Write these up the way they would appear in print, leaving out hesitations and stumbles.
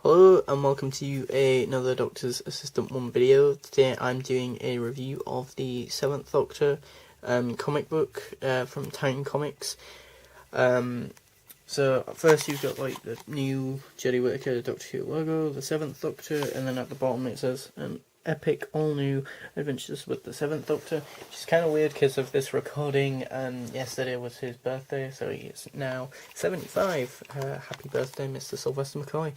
Hello and welcome to another Doctor's Assistant 1 video. Today I'm doing a review of the 7th Doctor comic book from Titan Comics. So first you've got like the new Jodie Whittaker Doctor Who logo, the 7th Doctor, and then at the bottom it says epic all new adventures with the 7th Doctor, which is kind of weird because of this recording, and yesterday was his birthday, so he is now 75. Happy birthday, Mr. Sylvester McCoy.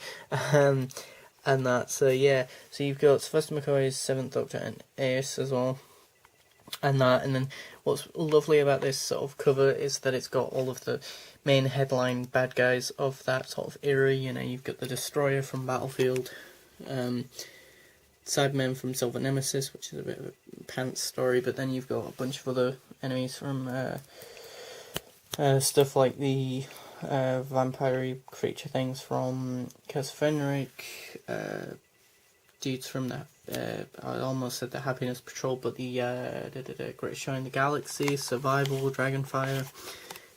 And that, so yeah, so you've got Sylvester McCoy's 7th Doctor and Ace as well, and then what's lovely about this sort of cover is that it's got all of the main headline bad guys of that sort of era. You know, you've got the Destroyer from Battlefield, Cybermen from Silver Nemesis, which is a bit of a pants story, but then you've got a bunch of other enemies from stuff like the vampire creature things from Curse of Fenric, dudes from the I almost said the Happiness Patrol, but the Great Show in the Galaxy, Survival, Dragonfire,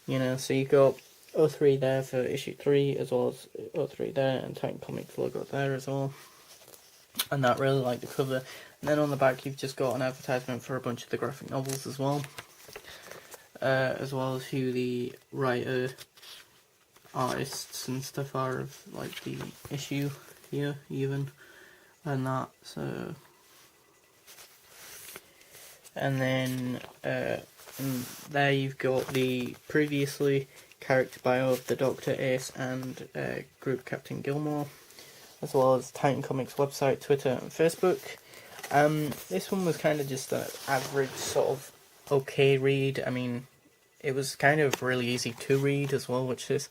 you know, so you've got 03 there for issue 3, as well as 03 there, and Titan Comics logo there as well. And that, really like the cover. And then on the back you've just got an advertisement for a bunch of the graphic novels as well as who the writer, artists and stuff are of like the issue here even, and that, so, and then there you've got the previously character bio of the Doctor, Ace and Group Captain Gilmore, as well as Titan Comics website, Twitter and Facebook. This one was kind of just an average sort of okay read. I mean, it was kind of really easy to read as well, which is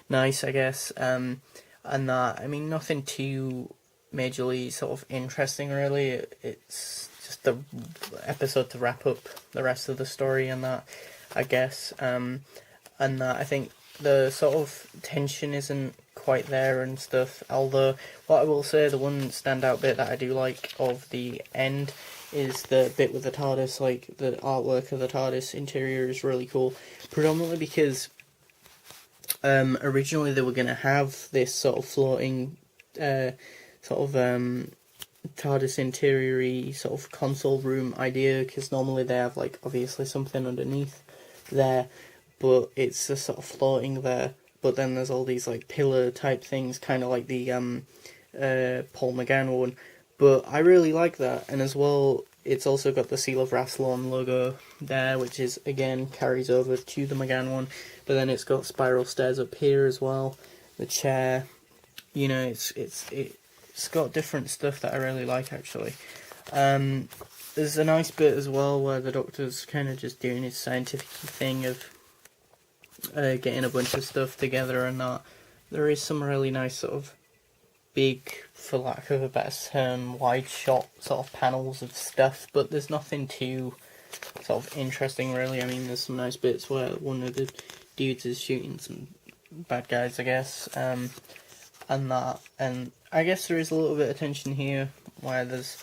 nice, I guess. And that, I mean, nothing too majorly sort of interesting really. It's just the episode to wrap up the rest of the story and that, I guess. And that, I think the sort of tension isn't quite there and stuff, although what I will say, the one standout bit that I do like of the end is the bit with the TARDIS. Like, the artwork of the TARDIS interior is really cool, predominantly because originally they were going to have this sort of floating TARDIS interior-y sort of console room idea, because normally they have like obviously something underneath there, but it's just sort of floating there. But then there's all these like pillar type things, kind of like the Paul McGann one. But I really like that, and as well, it's also got the Seal of Rassilon logo there, which is again carries over to the McGann one. But then it's got spiral stairs up here as well. The chair, you know, it's got different stuff that I really like actually. There's a nice bit as well where the Doctor's kind of just doing his scientific thing of getting a bunch of stuff together and that. There is some really nice sort of big, for lack of a better term, wide shot sort of panels of stuff, but there's nothing too sort of interesting really. I mean, there's some nice bits where one of the dudes is shooting some bad guys, I guess, and that, and I guess there is a little bit of tension here where there's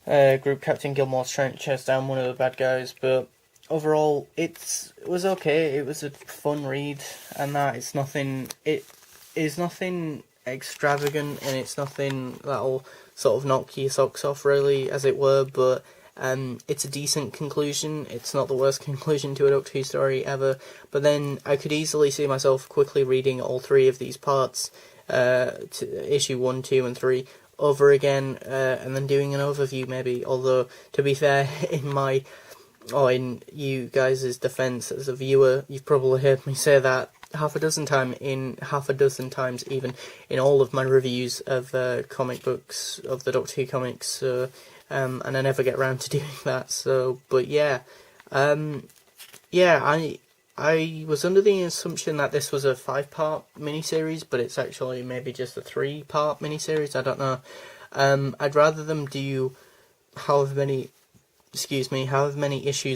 Group Captain Gilmore's trying to chase down one of the bad guys, but overall, it was okay. It was a fun read, and that it's nothing. It is nothing extravagant, and it's nothing that'll sort of knock your socks off, really, as it were. But it's a decent conclusion. It's not the worst conclusion to a Doctor Who story ever. But then I could easily see myself quickly reading all 3 of these parts, to issue 1, 2, and 3. Over again, and then doing an overview maybe. Although, to be fair, in you guys' defence as a viewer, you've probably heard me say that half a dozen times even in all of my reviews of comic books, of the Doctor Who comics, so, and I never get around to doing that, so, but yeah, I was under the assumption that this was a 5-part miniseries, but it's actually maybe just a 3-part miniseries, I don't know. I'd rather them do however many issues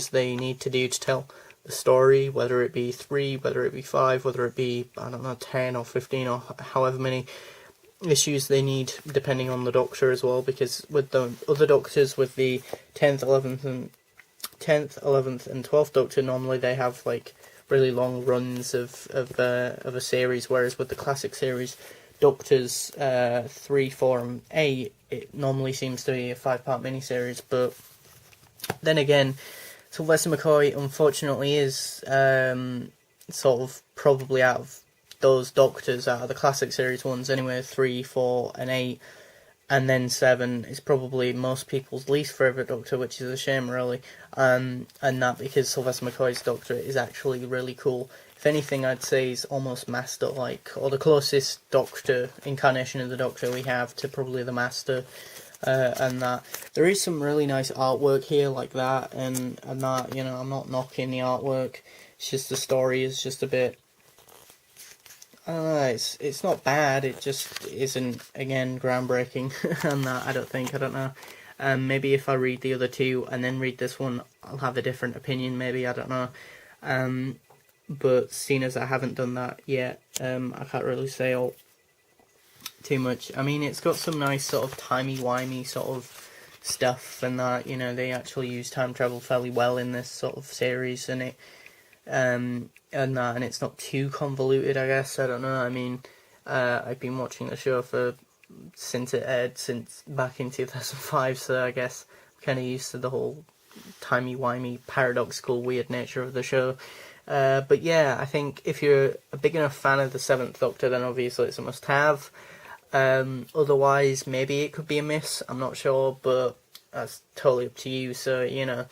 they need to do to tell the story, whether it be 3, whether it be 5, whether it be, I don't know, 10 or 15 or however many issues they need, depending on the Doctor as well, because with the other Doctors, with the 10th, 11th and 12th Doctor, normally they have like really long runs of a series, whereas with the classic series, Doctors 3, 4, and 8, it normally seems to be a 5-part miniseries, but then again, Sylvester McCoy unfortunately is sort of probably out of those Doctors, out of the classic series ones anyway, 3, 4, and 8, and then 7 is probably most people's least favourite Doctor, which is a shame really, and that because Sylvester McCoy's Doctor is actually really cool. If anything, I'd say he's almost Master-like, or the closest Doctor, incarnation of the Doctor we have to probably the Master, and that. There is some really nice artwork here like that, and that, you know, I'm not knocking the artwork, it's just the story is just a bit, I don't know, it's not bad, it just isn't, again, groundbreaking, and that, I don't know. Maybe if I read the other two and then read this one, I'll have a different opinion, maybe, I don't know. But seeing as I haven't done that yet, I can't really say too much. I mean, it's got some nice sort of timey-wimey sort of stuff, and that, you know, they actually use time travel fairly well in this sort of series, and it's not too convoluted, I guess. I don't know. I mean, I've been watching the show since it aired, since back in 2005, so I guess I'm kind of used to the whole timey-wimey, paradoxical, weird nature of the show. But yeah, I think if you're a big enough fan of the Seventh Doctor, then obviously it's a must-have. Otherwise, maybe it could be a miss, I'm not sure, but that's totally up to you, so, you know.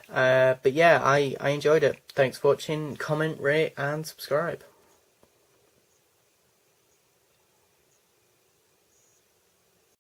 But yeah, I enjoyed it. Thanks for watching, comment, rate, and subscribe.